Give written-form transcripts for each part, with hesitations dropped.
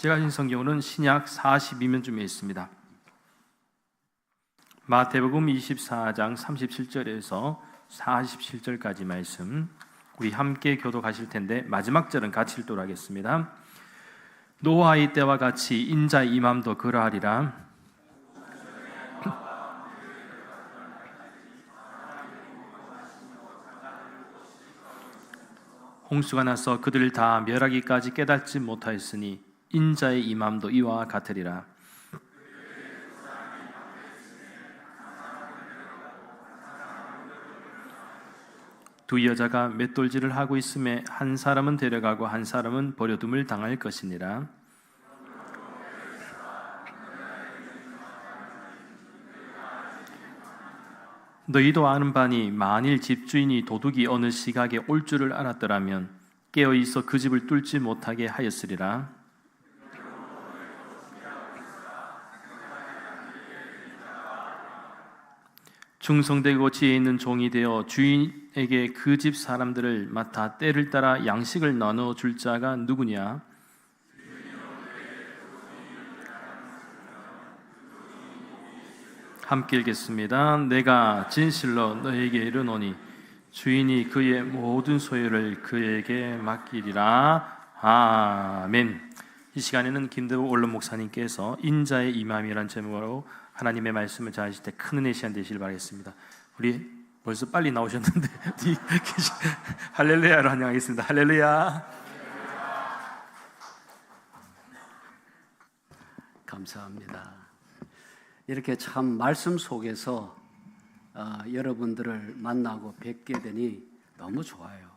제가 가진 성경은 신약 42면쯤에 있습니다. 마태복음 24장 37절에서 47절까지 말씀, 우리 함께 교독하실 텐데 마지막 절은 같이 읽도록 하겠습니다. 노아의 때와 같이 인자의 임함도 그러하리라. 홍수가 나서 그들을 다 멸하기까지 깨닫지 못하였으니 인자의 임함도 이와 같으리라. 두 여자가 맷돌질을 하고 있음에 한 사람은 데려가고 한 사람은 버려둠을 당할 것이니라. 너희도 아는 바니 만일 집주인이 도둑이 어느 시각에 올 줄을 알았더라면 깨어 있어 그 집을 뚫지 못하게 하였으리라. 충성되고 지혜 있는 종이 되어 주인에게 그 집 사람들을 맡아 때를 따라 양식을 나눠 줄 자가 누구냐? 함께 읽겠습니다. 내가 진실로 너에게 이르노니 주인이 그의 모든 소유를 그에게 맡기리라. 아멘. 이 시간에는 김대우 원론 목사님께서 인자의 임함이라는 제목으로 하나님의 말씀을 전하실 때 큰 은혜 시간 되시길 바라겠습니다. 우리 벌써 빨리 나오셨는데 할렐루야로 환영하겠습니다. 할렐루야. 감사합니다. 이렇게 참 말씀 속에서 여러분들을 만나고 뵙게 되니 너무 좋아요.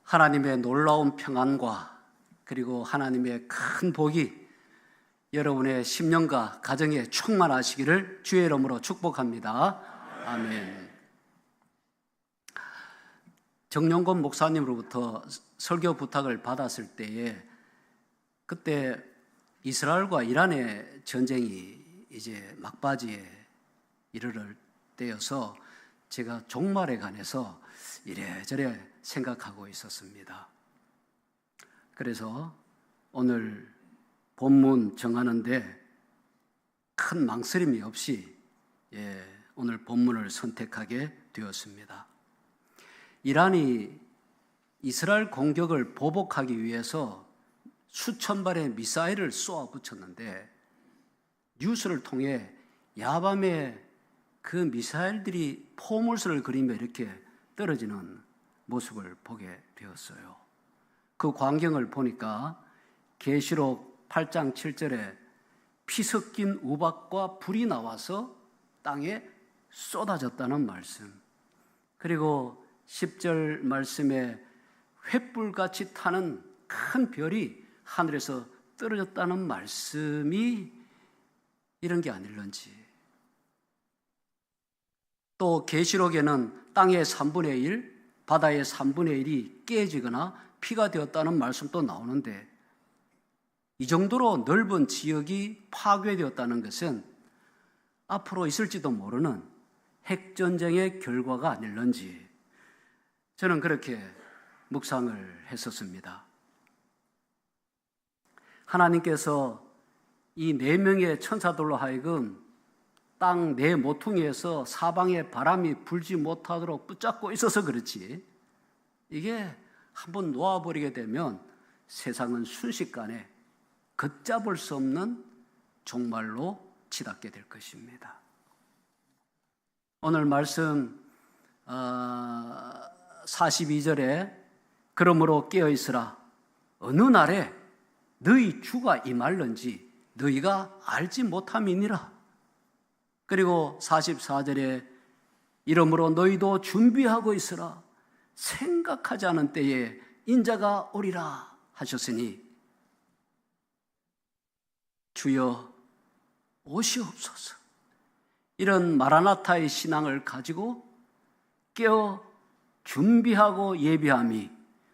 하나님의 놀라운 평안과 그리고 하나님의 큰 복이 여러분의 심령과 가정에 충만하시기를 주의 이름으로 축복합니다. 아멘. 정용건 목사님으로부터 설교 부탁을 받았을 때에 그때 이스라엘과 이란의 전쟁이 이제 막바지에 이르를 때여서 제가 종말에 관해서 이래저래 생각하고 있었습니다. 그래서 오늘 본문 정하는데 큰 망설임이 없이 오늘 본문을 선택하게 되었습니다. 이란이 이스라엘 공격을 보복하기 위해서 수천 발의 미사일을 쏘아 붙였는데 뉴스를 통해 야밤에 그 미사일들이 포물선을 그리며 이렇게 떨어지는 모습을 보게 되었어요. 그 광경을 보니까 계시록 8장 7절에 피 섞인 우박과 불이 나와서 땅에 쏟아졌다는 말씀, 그리고 10절 말씀에 횃불같이 타는 큰 별이 하늘에서 떨어졌다는 말씀이 이런 게 아닐런지, 또 계시록에는 땅의 3분의 1, 바다의 3분의 1이 깨지거나 피가 되었다는 말씀도 나오는데 이 정도로 넓은 지역이 파괴되었다는 것은 앞으로 있을지도 모르는 핵전쟁의 결과가 아닐런지 저는 그렇게 묵상을 했었습니다. 하나님께서 이 4명의 천사들로 하여금 땅 4모퉁이에서 사방에 바람이 불지 못하도록 붙잡고 있어서 그렇지, 이게 한번 놓아버리게 되면 세상은 순식간에 걷잡을 수 없는 종말로 치닫게 될 것입니다. 오늘 말씀 42절에 그러므로 깨어있으라. 어느 날에 너희 주가 임할는지 너희가 알지 못함이니라. 그리고 44절에 이러므로 너희도 준비하고 있으라. 생각하지 않은 때에 인자가 오리라 하셨으니 주여 오시옵소서. 이런 마라나타의 신앙을 가지고 깨어 준비하고 예비함이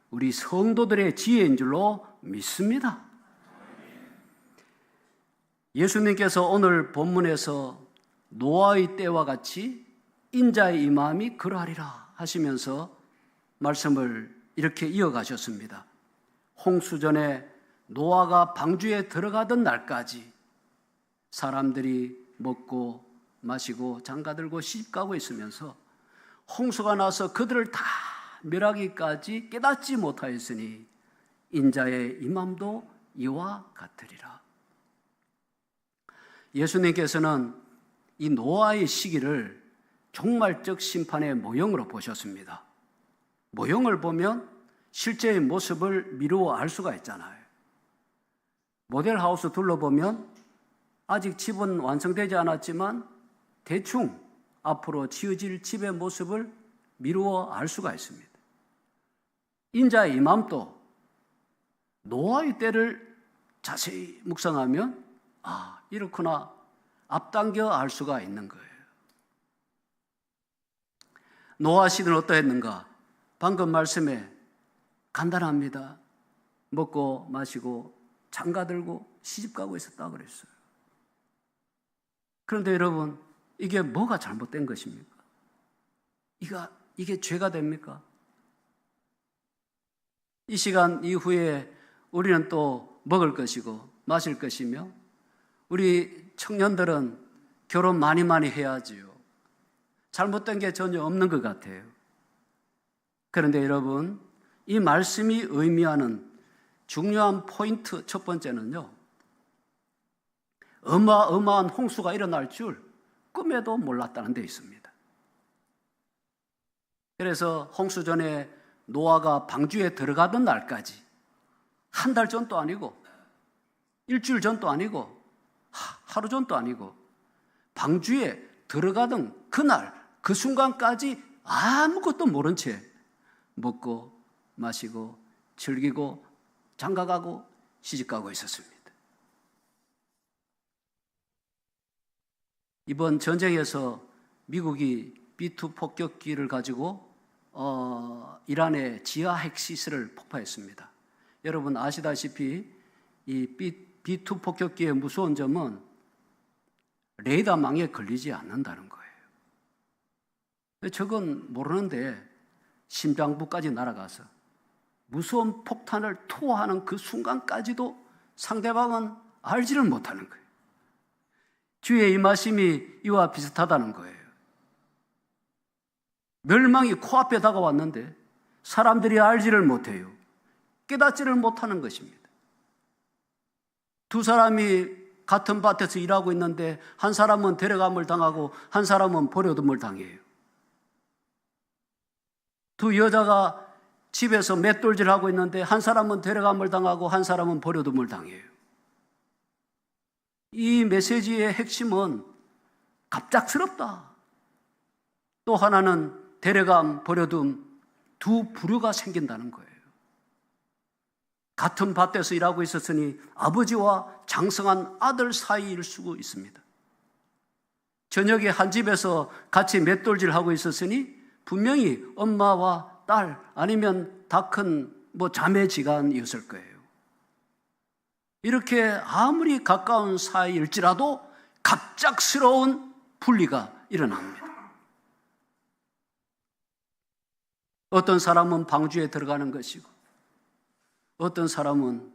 우리 성도들의 지혜인 줄로 믿습니다. 예수님께서 오늘 본문에서 노아의 때와 같이 인자의 임함이 그러하리라 하시면서 말씀을 이렇게 이어가셨습니다. 홍수전에 노아가 방주에 들어가던 날까지 사람들이 먹고 마시고 장가들고 시집가고 있으면서 홍수가 나서 그들을 다 멸하기까지 깨닫지 못하였으니 인자의 임함도 이와 같으리라. 예수님께서는 이 노아의 시기를 종말적 심판의 모형으로 보셨습니다. 모형을 보면 실제의 모습을 미루어 알 수가 있잖아요. 모델하우스 둘러보면 아직 집은 완성되지 않았지만 대충 앞으로 지어질 집의 모습을 미루어 알 수가 있습니다. 인자의 임함도 노아의 때를 자세히 묵상하면 이렇구나 앞당겨 알 수가 있는 거예요. 노아 시대는 어떠했는가? 방금 말씀에 간단합니다. 먹고 마시고 장가들고 시집가고 있었다 그랬어요. 그런데 여러분, 이게 뭐가 잘못된 것입니까? 이게 죄가 됩니까? 이 시간 이후에 우리는 또 먹을 것이고 마실 것이며 우리 청년들은 결혼 많이 해야지요. 잘못된 게 전혀 없는 것 같아요. 그런데 여러분, 이 말씀이 의미하는 중요한 포인트 첫 번째는요, 어마어마한 홍수가 일어날 줄 꿈에도 몰랐다는 데 있습니다. 그래서 홍수 전에 노아가 방주에 들어가던 날까지 한 달 전도 아니고 일주일 전도 아니고 하루 전도 아니고 방주에 들어가던 그날 그 순간까지 아무것도 모른 채 먹고 마시고 즐기고 장가가고 시집가고 있었습니다. 이번 전쟁에서 미국이 B2 폭격기를 가지고 이란의 지하 핵시설을 폭파했습니다. 여러분 아시다시피 이 B2 폭격기의 무서운 점은 레이더망에 걸리지 않는다는 거예요. 저건 모르는데 심장부까지 날아가서 무서운 폭탄을 투하하는 그 순간까지도 상대방은 알지를 못하는 거예요. 주의 임하심이 이와 비슷하다는 거예요. 멸망이 코앞에 다가왔는데 사람들이 알지를 못해요. 깨닫지를 못하는 것입니다. 두 사람이 같은 밭에서 일하고 있는데 한 사람은 데려감을 당하고 한 사람은 버려둠을 당해요. 두 여자가 집에서 맷돌질하고 있는데 한 사람은 데려감을 당하고 한 사람은 버려둠을 당해요. 이 메시지의 핵심은 갑작스럽다. 또 하나는 데려감, 버려둠 두 부류가 생긴다는 거예요. 같은 밭에서 일하고 있었으니 아버지와 장성한 아들 사이일 수 있습니다. 저녁에 한 집에서 같이 맷돌질하고 있었으니 분명히 엄마와 딸 아니면 다 큰 자매지간이었을 거예요. 이렇게 아무리 가까운 사이일지라도 갑작스러운 분리가 일어납니다. 어떤 사람은 방주에 들어가는 것이고 어떤 사람은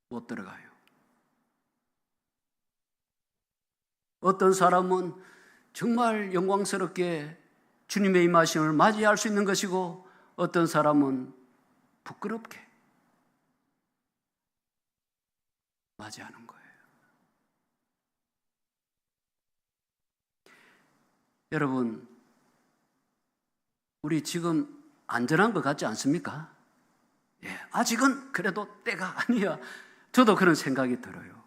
못 들어가요. 어떤 사람은 정말 영광스럽게 주님의 임하심을 맞이할 수 있는 것이고 어떤 사람은 부끄럽게 맞이하는 거예요. 여러분, 우리 지금 안전한 것 같지 않습니까? 아직은 그래도 때가 아니야. 저도 그런 생각이 들어요.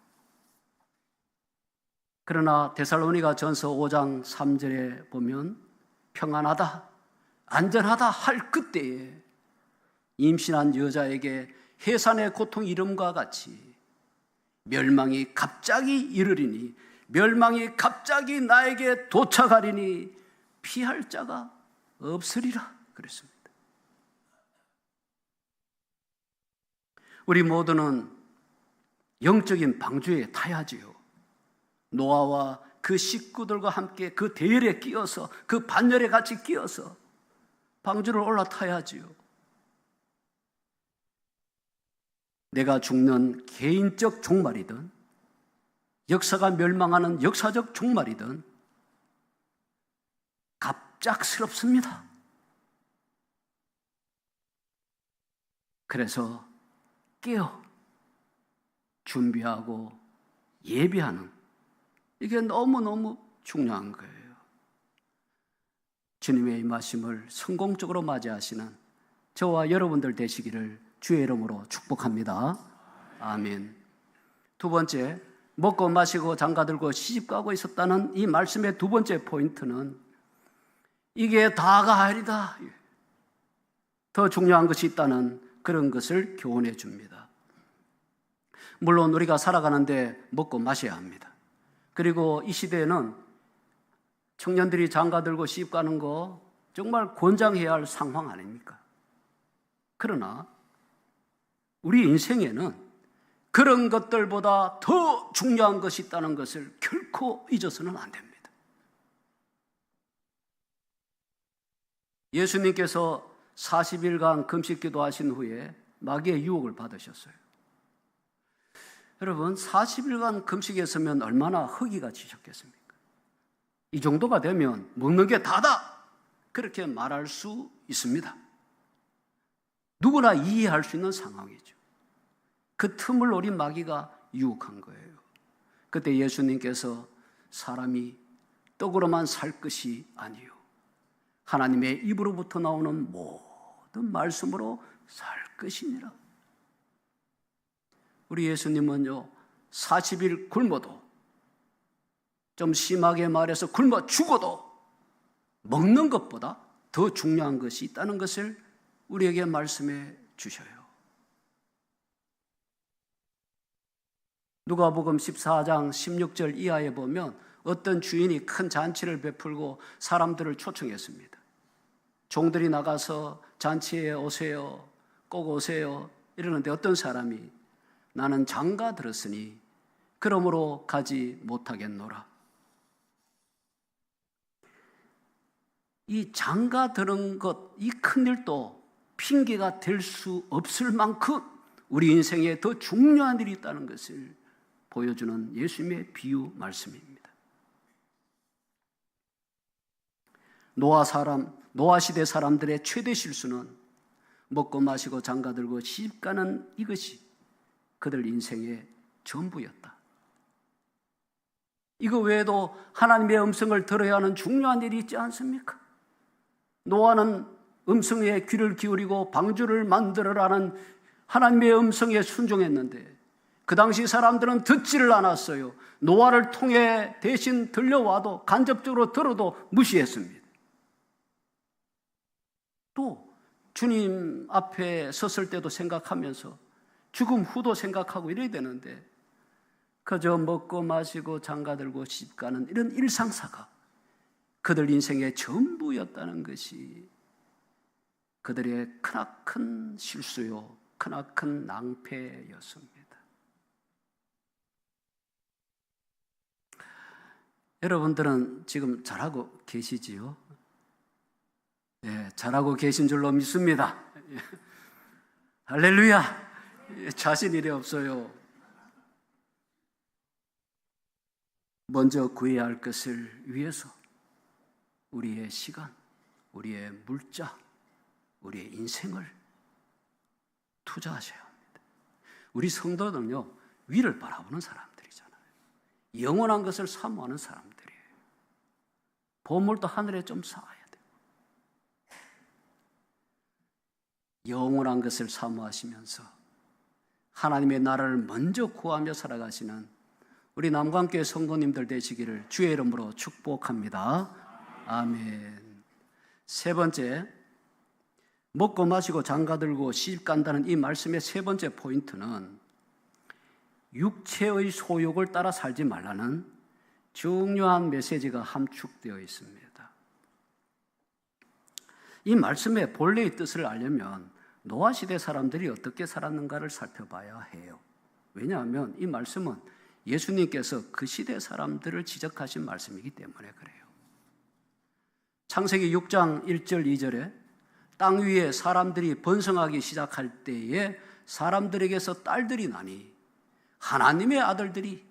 그러나 데살로니가 전서 5장 3절에 보면 평안하다, 안전하다 할 그때에 임신한 여자에게 해산의 고통 이름과 같이 멸망이 갑자기 이르리니 멸망이 갑자기 나에게 도착하리니 피할 자가 없으리라 그랬습니다. 우리 모두는 영적인 방주에 타야지요. 노아와 그 식구들과 함께 그 대열에 끼어서 그 반열에 같이 끼어서 방주를 올라타야지요. 내가 죽는 개인적 종말이든 역사가 멸망하는 역사적 종말이든 갑작스럽습니다. 그래서 깨어 준비하고 예비하는, 이게 너무너무 중요한 거예요. 주님의 임하심을 성공적으로 맞이하시는 저와 여러분들 되시기를 주의 이름으로 축복합니다. 아멘. 두 번째, 먹고 마시고 장가들고 시집가고 있었다는 이 말씀의 두 번째 포인트는 이게 다가 아니다, 더 중요한 것이 있다는 그런 것을 교훈해 줍니다. 물론 우리가 살아가는데 먹고 마셔야 합니다. 그리고 이 시대에는 청년들이 장가들고 시집가는 거 정말 권장해야 할 상황 아닙니까? 그러나 우리 인생에는 그런 것들보다 더 중요한 것이 있다는 것을 결코 잊어서는 안 됩니다. 예수님께서 40일간 금식 기도하신 후에 마귀의 유혹을 받으셨어요. 여러분, 40일간 금식했으면 얼마나 허기가 지셨겠습니까? 이 정도가 되면 먹는 게 다다, 그렇게 말할 수 있습니다. 누구나 이해할 수 있는 상황이죠. 그 틈을 노린 마귀가 유혹한 거예요. 그때 예수님께서 사람이 떡으로만 살 것이 아니요 하나님의 입으로부터 나오는 모든 말씀으로 살 것이니라. 우리 예수님은요, 40일 굶어도, 좀 심하게 말해서 굶어 죽어도 먹는 것보다 더 중요한 것이 있다는 것을 우리에게 말씀해 주셔요. 누가복음 14장 16절 이하에 보면 어떤 주인이 큰 잔치를 베풀고 사람들을 초청했습니다. 종들이 나가서 잔치에 오세요, 꼭 오세요 이러는데 어떤 사람이 나는 장가 들었으니 그러므로 가지 못하겠노라. 이 장가 들은 것, 이 큰 일도 핑계가 될 수 없을 만큼 우리 인생에 더 중요한 일이 있다는 것을 보여주는 예수님의 비유 말씀입니다. 노아 시대 사람들의 최대 실수는 먹고 마시고 장가들고 시집가는 이것이 그들 인생의 전부였다. 이거 외에도 하나님의 음성을 들어야 하는 중요한 일이 있지 않습니까? 노아는 음성에 귀를 기울이고 방주를 만들어라는 하나님의 음성에 순종했는데 그 당시 사람들은 듣지를 않았어요. 노아를 통해 대신 들려와도 간접적으로 들어도 무시했습니다. 또 주님 앞에 섰을 때도 생각하면서 죽음 후도 생각하고 이래야 되는데 그저 먹고 마시고 장가들고 시집가는 이런 일상사가 그들 인생의 전부였다는 것이 그들의 크나큰 실수요, 크나큰 낭패였습니다. 여러분들은 지금 잘하고 계시지요? 네, 잘하고 계신 줄로 믿습니다. 할렐루야! 자신 일이 없어요. 먼저 구해야 할 것을 위해서 우리의 시간, 우리의 물자, 우리의 인생을 투자하셔야 합니다. 우리 성도들은요, 위를 바라보는 사람들이잖아요. 영원한 것을 사모하는 사람들이에요. 보물도 하늘에 좀 쌓아야 돼요. 영원한 것을 사모하시면서 하나님의 나라를 먼저 구하며 살아가시는 우리 남관교회 성도님들 되시기를 주의 이름으로 축복합니다. 아멘. 세 번째, 먹고 마시고 장가들고 시집간다는 이 말씀의 세 번째 포인트는 육체의 소욕을 따라 살지 말라는 중요한 메시지가 함축되어 있습니다. 이 말씀의 본래의 뜻을 알려면 노아 시대 사람들이 어떻게 살았는가를 살펴봐야 해요. 왜냐하면 이 말씀은 예수님께서 그 시대 사람들을 지적하신 말씀이기 때문에 그래요. 창세기 6장 1절 2절에 땅 위에 사람들이 번성하기 시작할 때에 사람들에게서 딸들이 나니 하나님의 아들들이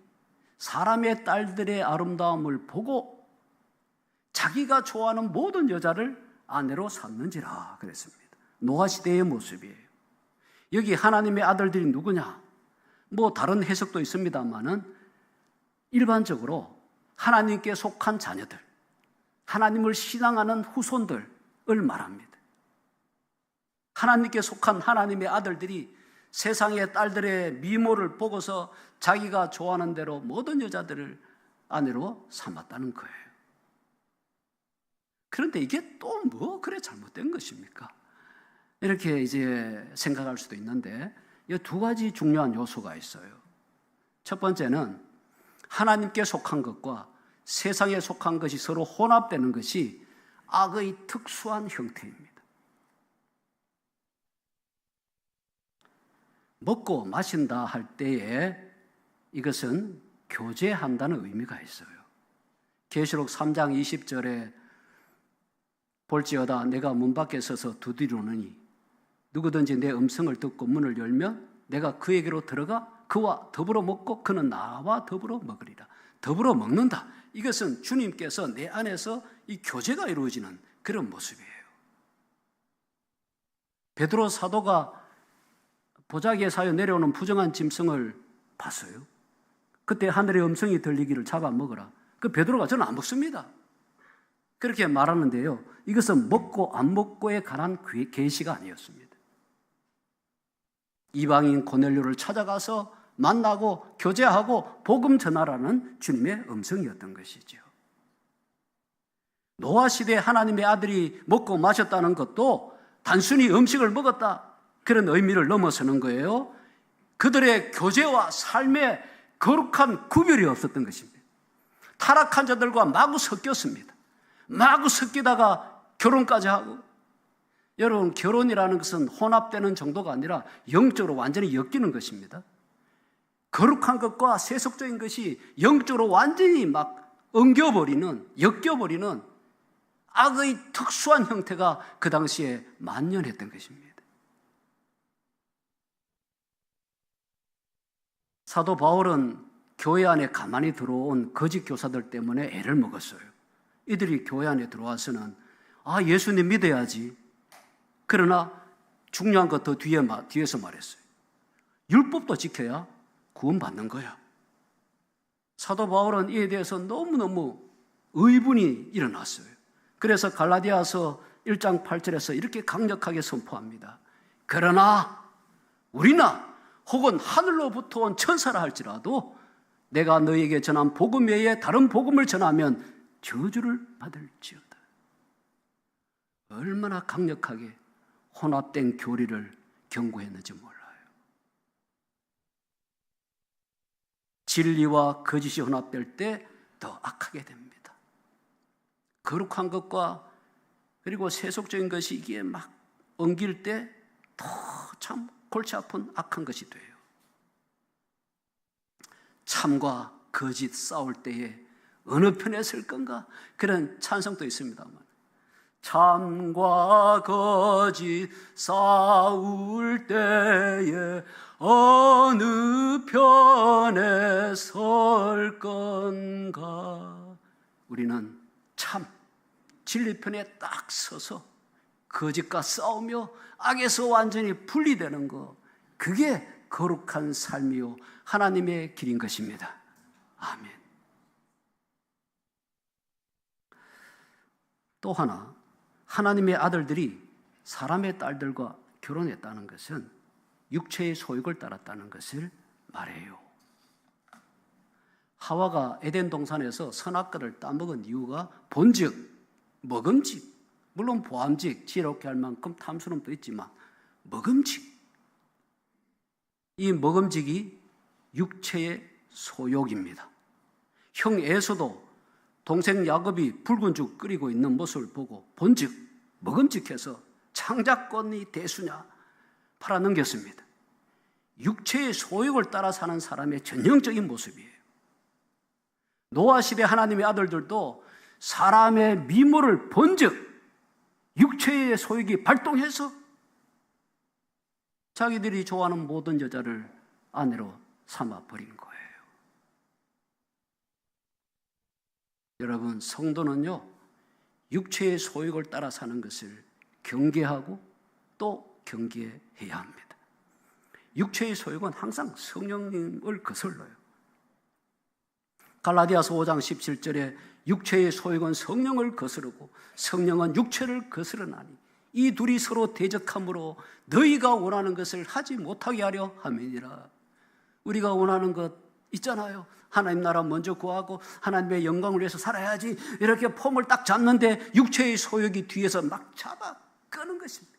사람의 딸들의 아름다움을 보고 자기가 좋아하는 모든 여자를 아내로 삼는지라 그랬습니다. 노아 시대의 모습이에요. 여기 하나님의 아들들이 누구냐? 뭐 다른 해석도 있습니다만은 일반적으로 하나님께 속한 자녀들, 하나님을 신앙하는 후손들을 말합니다. 하나님께 속한 하나님의 아들들이 세상의 딸들의 미모를 보고서 자기가 좋아하는 대로 모든 여자들을 아내로 삼았다는 거예요. 그런데 이게 또 뭐 그래 잘못된 것입니까? 이렇게 이제 생각할 수도 있는데 이 두 가지 중요한 요소가 있어요. 첫 번째는 하나님께 속한 것과 세상에 속한 것이 서로 혼합되는 것이 악의 특수한 형태입니다. 먹고 마신다 할 때에 이것은 교제한다는 의미가 있어요. 계시록 3장 20절에 볼지어다 내가 문 밖에 서서 두드리노니 누구든지 내 음성을 듣고 문을 열면 내가 그에게로 들어가 그와 더불어 먹고 그는 나와 더불어 먹으리라. 더불어 먹는다. 이것은 주님께서 내 안에서 이 교제가 이루어지는 그런 모습이에요. 베드로 사도가 보자기에 사여 내려오는 부정한 짐승을 봤어요. 그때 하늘의 음성이 들리기를 잡아먹으라. 그 베드로가 저는 안 먹습니다. 그렇게 말하는데요. 이것은 먹고 안 먹고에 관한 계시가 아니었습니다. 이방인 고넬료를 찾아가서 만나고 교제하고 복음 전하라는 주님의 음성이었던 것이죠. 노아 시대에 하나님의 아들이 먹고 마셨다는 것도 단순히 음식을 먹었다 그런 의미를 넘어서는 거예요. 그들의 교제와 삶의 거룩한 구별이 없었던 것입니다. 타락한 자들과 마구 섞였습니다. 마구 섞이다가 결혼까지 하고, 여러분 결혼이라는 것은 혼합되는 정도가 아니라 영적으로 완전히 엮이는 것입니다. 거룩한 것과 세속적인 것이 영적으로 완전히 막 엉겨버리는, 엮여버리는 악의 특수한 형태가 그 당시에 만연했던 것입니다. 사도 바울은 교회 안에 가만히 들어온 거짓 교사들 때문에 애를 먹었어요. 이들이 교회 안에 들어와서는 예수님 믿어야지. 그러나 중요한 것 더 뒤에서 말했어요. 율법도 지켜야 구원받는 거야. 사도 바울은 이에 대해서 너무너무 의분이 일어났어요. 그래서 갈라디아서 1장 8절에서 이렇게 강력하게 선포합니다. 그러나 우리나 혹은 하늘로부터 온 천사라 할지라도 내가 너희에게 전한 복음 외에 다른 복음을 전하면 저주를 받을지어다. 얼마나 강력하게 혼합된 교리를 경고했는지 몰라요. 진리와 거짓이 혼합될 때 더 악하게 됩니다. 거룩한 것과 그리고 세속적인 것이 이게 막 엉길 때 더 참 골치 아픈 악한 것이 돼요. 참과 거짓 싸울 때에 어느 편에 설 건가? 그런 찬성도 있습니다만 참과 거짓 싸울 때에 어느 편에 설 건가? 우리는 참 진리 편에 딱 서서 거짓과 싸우며 악에서 완전히 분리되는 것, 그게 거룩한 삶이요 하나님의 길인 것입니다. 아멘. 또 하나, 하나님의 아들들이 사람의 딸들과 결혼했다는 것은 육체의 소욕을 따랐다는 것을 말해요. 하와가 에덴 동산에서 선악과를 따먹은 이유가 본즉 먹음직, 물론 보암직, 지혜롭게 할 만큼 탐스러움도 있지만 먹음직, 이 먹음직이 육체의 소욕입니다. 형 에서도 동생 야곱이 붉은 죽 끓이고 있는 모습을 보고 본즉 먹음직해서 창작권이 대수냐 팔아넘겼습니다. 육체의 소욕을 따라 사는 사람의 전형적인 모습이에요. 노아 시대 하나님의 아들들도 사람의 미모를 본즉 육체의 소욕이 발동해서 자기들이 좋아하는 모든 여자를 아내로 삼아 버린 거예요. 여러분, 성도는요, 육체의 소욕을 따라 사는 것을 경계하고 또 경계해야 합니다. 육체의 소욕은 항상 성령님을 거슬러요. 갈라디아서 5장 17절에 육체의 소욕은 성령을 거스르고 성령은 육체를 거스르나니 이 둘이 서로 대적함으로 너희가 원하는 것을 하지 못하게 하려 함이니라. 우리가 원하는 것 있잖아요. 하나님 나라 먼저 구하고 하나님의 영광을 위해서 살아야지, 이렇게 폼을 딱 잡는데 육체의 소욕이 뒤에서 막 잡아 끄는 것입니다.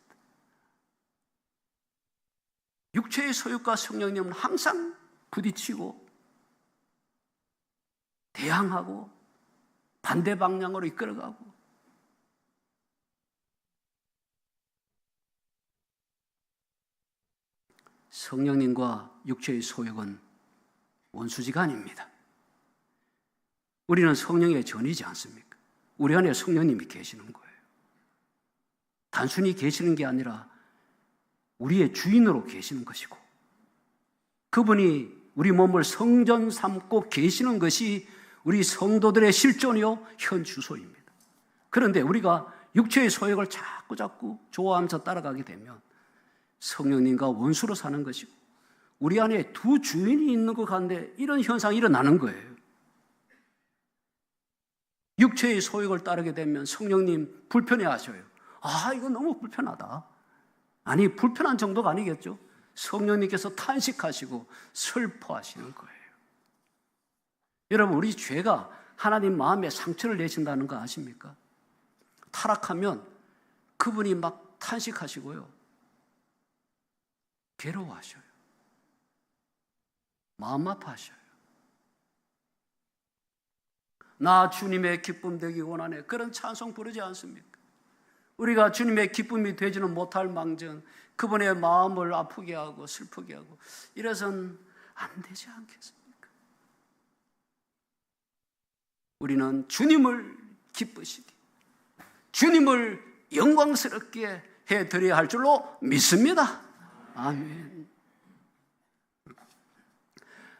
육체의 소욕과 성령님은 항상 부딪히고 대항하고 반대 방향으로 이끌어가고, 성령님과 육체의 소욕은 원수지간입니다. 우리는 성령의 전이지 않습니까? 우리 안에 성령님이 계시는 거예요. 단순히 계시는 게 아니라 우리의 주인으로 계시는 것이고, 그분이 우리 몸을 성전 삼고 계시는 것이 우리 성도들의 실존이요 현 주소입니다. 그런데 우리가 육체의 소욕을 자꾸 좋아하면서 따라가게 되면 성령님과 원수로 사는 것이고, 우리 안에 두 주인이 있는 것 같은데 이런 현상이 일어나는 거예요. 육체의 소욕을 따르게 되면 성령님 불편해하셔요. 아, 이거 너무 불편하다. 아니, 불편한 정도가 아니겠죠. 성령님께서 탄식하시고 슬퍼하시는 거예요. 여러분, 우리 죄가 하나님 마음에 상처를 내신다는 거 아십니까? 타락하면 그분이 막 탄식하시고요, 괴로워하셔요. 마음 아파하셔요. 나 주님의 기쁨 되기 원하네, 그런 찬송 부르지 않습니까? 우리가 주님의 기쁨이 되지는 못할 망정 그분의 마음을 아프게 하고 슬프게 하고 이래서는 안 되지 않겠습니까? 우리는 주님을 기쁘시게, 주님을 영광스럽게 해드려야 할 줄로 믿습니다. 아멘.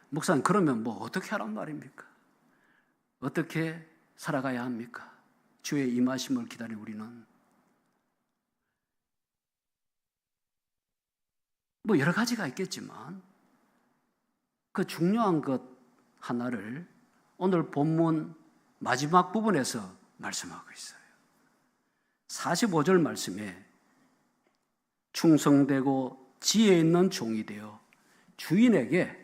목사님, 그러면 뭐 어떻게 하란 말입니까? 어떻게 살아가야 합니까? 주의 임하심을 기다린 우리는 뭐 여러 가지가 있겠지만 그 중요한 것 하나를 오늘 본문 마지막 부분에서 말씀하고 있어요. 45절 말씀에 충성되고 지혜 있는 종이 되어 주인에게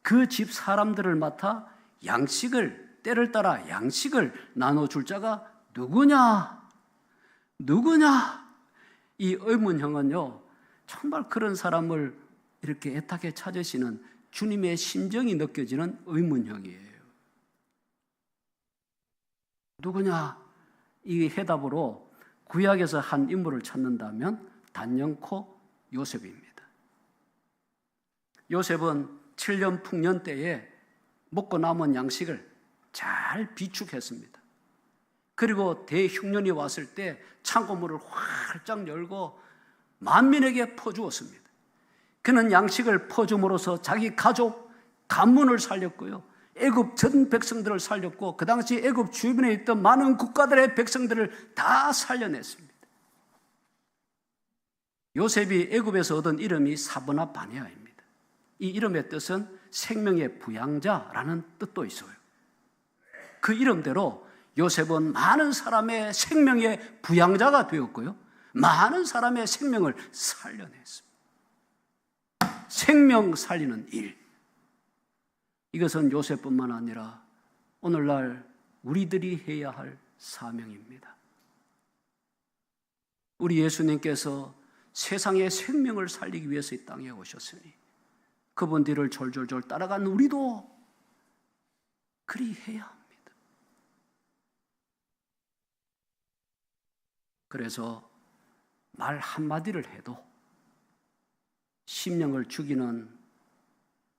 그 집 사람들을 맡아 양식을, 때를 따라 양식을 나눠줄 자가 누구냐? 누구냐? 이 의문형은요, 정말 그런 사람을 이렇게 애타게 찾으시는 주님의 심정이 느껴지는 의문형이에요. 누구냐? 이 해답으로 구약에서 한 인물을 찾는다면 단연코 요셉입니다. 요셉은 7년 풍년 때에 먹고 남은 양식을 잘 비축했습니다. 그리고 대흉년이 왔을 때 창고문을 활짝 열고 만민에게 퍼주었습니다. 그는 양식을 퍼줌으로써 자기 가족, 가문을 살렸고요, 애굽 전 백성들을 살렸고 그 당시 애굽 주변에 있던 많은 국가들의 백성들을 다 살려냈습니다. 요셉이 애굽에서 얻은 이름이 사브나 바네아입니다. 이 이름의 뜻은 생명의 부양자라는 뜻도 있어요. 그 이름대로 요셉은 많은 사람의 생명의 부양자가 되었고요, 많은 사람의 생명을 살려냈습니다. 생명 살리는 일, 이것은 요셉뿐만 아니라 오늘날 우리들이 해야 할 사명입니다. 우리 예수님께서 세상의 생명을 살리기 위해서 이 땅에 오셨으니 그분 뒤를 졸졸졸 따라간 우리도 그리 해야 합니다. 그래서 말 한마디를 해도 심령을 죽이는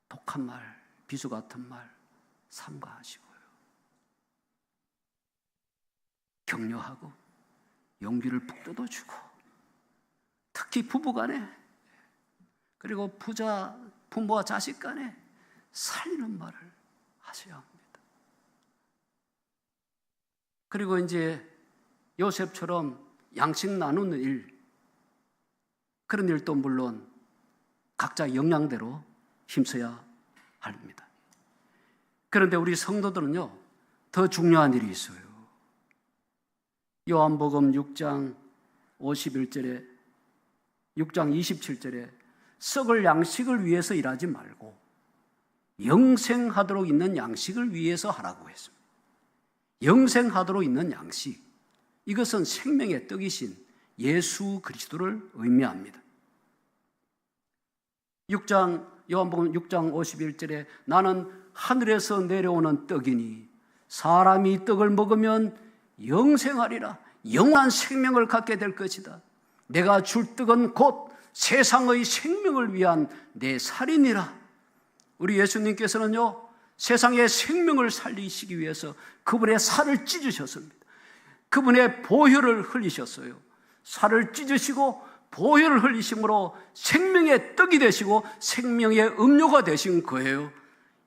독한 말, 비수 같은 말 삼가하시고요, 격려하고 용기를 북돋워주고, 특히 부부간에 그리고 부모와 자식 간에 살리는 말을 하셔야 합니다. 그리고 이제 요셉처럼 양식 나누는 일, 그런 일도 물론 각자 역량대로 힘써야 합니다. 그런데 우리 성도들은요, 더 중요한 일이 있어요. 요한복음 6장 51절에 6장 27절에 썩을 양식을 위해서 일하지 말고 영생하도록 있는 양식을 위해서 하라고 했습니다. 영생하도록 있는 양식, 이것은 생명의 떡이신 예수 그리스도를 의미합니다. 요한복음 6장 51절에 나는 하늘에서 내려오는 떡이니 사람이 떡을 먹으면 영생하리라, 영원한 생명을 갖게 될 것이다. 내가 줄 떡은 곧 세상의 생명을 위한 내 살이니라. 우리 예수님께서는요, 세상의 생명을 살리시기 위해서 그분의 살을 찢으셨습니다. 그분의 보혈을 흘리셨어요. 살을 찢으시고 보혈을 흘리심으로 생명의 떡이 되시고 생명의 음료가 되신 거예요.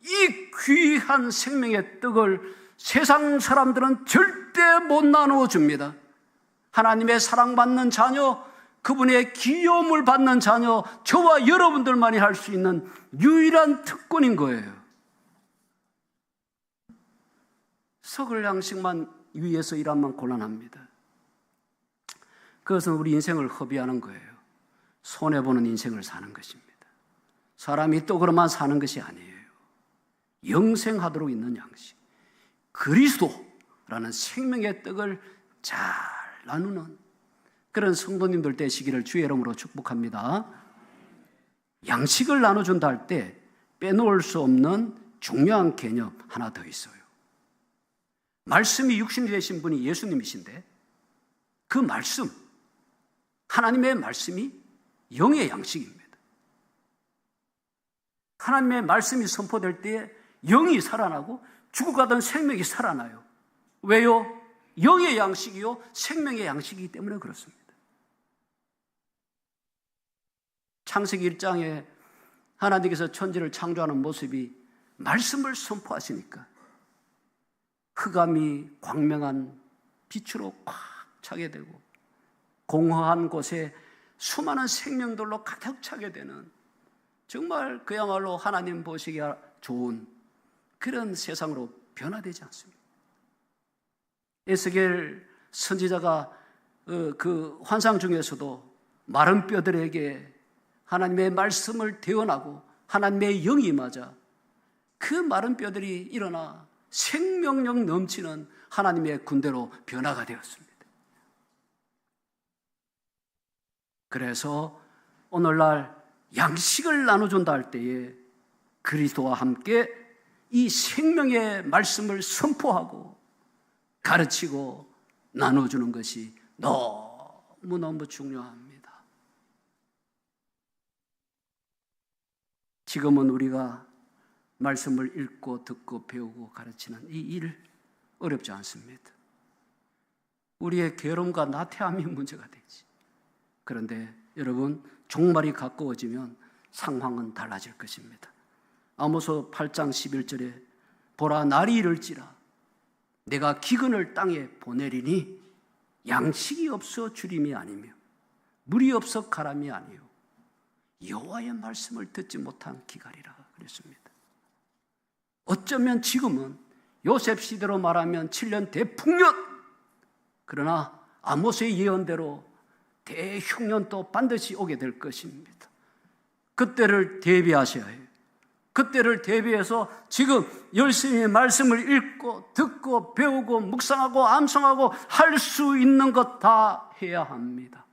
이 귀한 생명의 떡을 세상 사람들은 절대 못 나누어 줍니다. 하나님의 사랑받는 자녀, 그분의 귀여움을 받는 자녀, 저와 여러분들만이 할 수 있는 유일한 특권인 거예요. 썩을 양식만 위해서 일하면 곤란합니다. 그것은 우리 인생을 허비하는 거예요. 손해보는 인생을 사는 것입니다. 사람이 떡으로만 사는 것이 아니에요. 영생하도록 있는 양식, 그리스도라는 생명의 떡을 잘 나누는 그런 성도님들 되시기를 주의 이름으로 축복합니다. 양식을 나눠준다 할 때 빼놓을 수 없는 중요한 개념 하나 더 있어요. 말씀이 육신이 되신 분이 예수님이신데 그 말씀, 하나님의 말씀이 영의 양식입니다. 하나님의 말씀이 선포될 때에 영이 살아나고 죽어가던 생명이 살아나요. 왜요? 영의 양식이요, 생명의 양식이기 때문에 그렇습니다. 창세기 1장에 하나님께서 천지를 창조하는 모습이 말씀을 선포하시니까 흑암이 광명한 빛으로 꽉 차게 되고 공허한 곳에 수많은 생명들로 가득 차게 되는, 정말 그야말로 하나님 보시기에 좋은 그런 세상으로 변화되지 않습니다. 에스겔 선지자가 그 환상 중에서도 마른 뼈들에게 하나님의 말씀을 대언하고 하나님의 영이 임하자 그 마른 뼈들이 일어나 생명력 넘치는 하나님의 군대로 변화가 되었습니다. 그래서 오늘날 양식을 나눠준다 할 때에 그리스도와 함께 이 생명의 말씀을 선포하고 가르치고 나눠주는 것이 너무너무 중요합니다. 지금은 우리가 말씀을 읽고 듣고 배우고 가르치는 이 일 어렵지 않습니다. 우리의 괴로움과 나태함이 문제가 되지. 그런데 여러분, 종말이 가까워지면 상황은 달라질 것입니다. 아모스 8장 11절에 보라, 날이 이를지라 내가 기근을 땅에 보내리니 양식이 없어 주림이 아니며 물이 없어 가람이 아니요 여호와의 말씀을 듣지 못한 기갈이라 그랬습니다. 어쩌면 지금은 요셉 시대로 말하면 7년 대풍년, 그러나 아모스의 예언대로 대흉년도 반드시 오게 될 것입니다. 그때를 대비하셔야 해요. 그때를 대비해서 지금 열심히 말씀을 읽고 듣고 배우고 묵상하고 암송하고 할 수 있는 것 다 해야 합니다.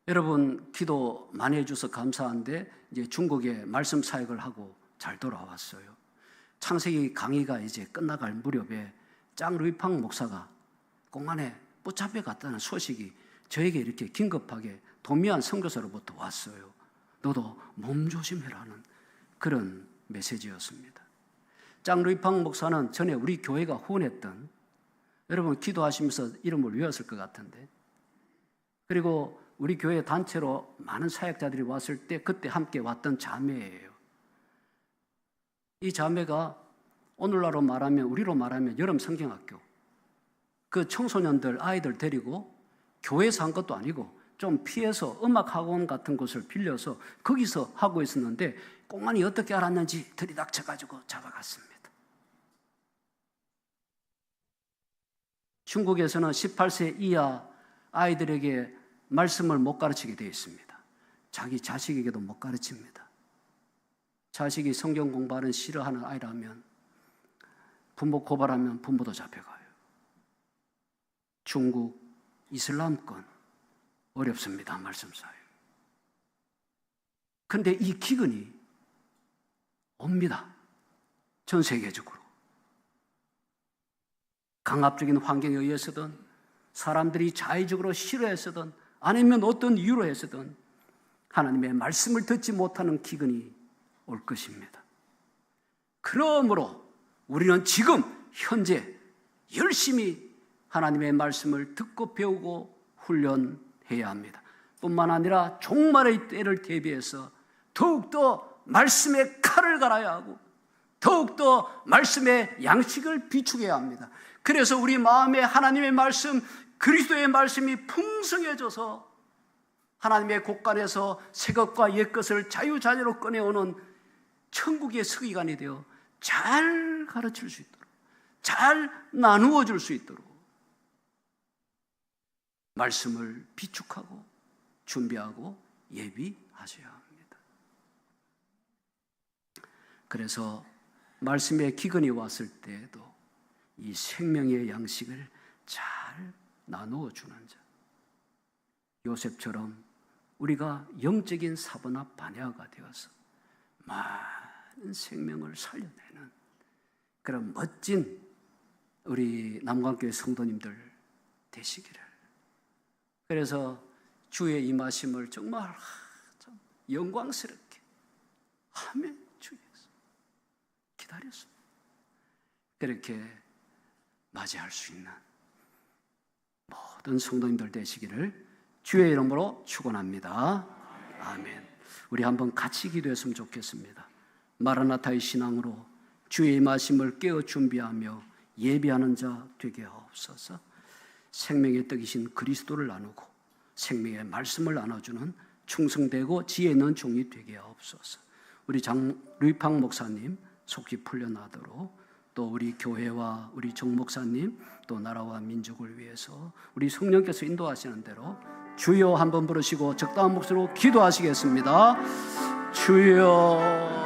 여러분, 기도 많이 해주셔서 감사한데 이제 중국에 말씀 사역을 하고 잘 돌아왔어요. 창세기 강의가 이제 끝나갈 무렵에 짱 루이팡 목사가 공안에 붙잡혀 갔다는 소식이 저에게 이렇게 긴급하게 도미안 선교사로부터 왔어요. 너도 몸조심해라는 그런 메시지였습니다. 짱 루이팡 목사는 전에 우리 교회가 후원했던, 여러분 기도하시면서 이름을 외웠을 것 같은데, 그리고 우리 교회 단체로 많은 사역자들이 왔을 때 그때 함께 왔던 자매예요. 이 자매가 오늘날로 말하면, 우리로 말하면 여름 성경학교, 그 청소년들 아이들 데리고 교회에서 한 것도 아니고 좀 피해서 음악학원 같은 곳을 빌려서 거기서 하고 있었는데 공안이 어떻게 알았는지 들이닥쳐가지고 잡아갔습니다. 중국에서는 18세 이하 아이들에게 말씀을 못 가르치게 되어 있습니다. 자기 자식에게도 못 가르칩니다. 자식이 성경 공부하는 싫어하는 아이라면 부모 고발하면 부모도 잡혀가요. 중국 이슬람권 어렵습니다. 말씀사요. 그런데 이 기근이 옵니다. 전 세계적으로. 강압적인 환경에 의해서든 사람들이 자의적으로 싫어해서든 아니면 어떤 이유로 해서든 하나님의 말씀을 듣지 못하는 기근이 올 것입니다. 그러므로 우리는 지금 현재 열심히 하나님의 말씀을 듣고 배우고 훈련해야 합니다. 뿐만 아니라 종말의 때를 대비해서 더욱더 말씀의 칼을 갈아야 하고 더욱더 말씀의 양식을 비축해야 합니다. 그래서 우리 마음에 하나님의 말씀, 그리스도의 말씀이 풍성해져서 하나님의 곳간에서 새 것과 옛 것을 자유자재로 꺼내오는 천국의 서기관이 되어 잘 가르칠 수 있도록, 잘 나누어 줄 수 있도록 말씀을 비축하고 준비하고 예비하셔야 합니다. 그래서 말씀의 기근이 왔을 때에도 이 생명의 양식을 잘 나누어 주는 자, 요셉처럼 우리가 영적인 사바나 바네아가 되어서 많은 생명을 살려내는 그런 멋진 우리 남광교회 성도님들 되시기를. 그래서 주의 임하심을 정말 참 영광스럽게 아멘 주에서 기다렸습니다. 그렇게 맞이할 수 있는 모든 성도님들 되시기를 주의 이름으로 축원합니다. 아멘. 우리 한번 같이 기도했으면 좋겠습니다. 마라나타의 신앙으로 주의 임하심을 깨어 준비하며 예비하는 자 되게 하옵소서. 생명의 떡이신 그리스도를 나누고 생명의 말씀을 나눠주는 충성되고 지혜 있는 종이 되게 하옵소서. 우리 장 루이팡 목사님 속히 풀려나도록, 또 우리 교회와 우리 정 목사님, 또 나라와 민족을 위해서 우리 성령께서 인도하시는 대로 주여 한번 부르시고 적당한 목소리로 기도하시겠습니다. 주여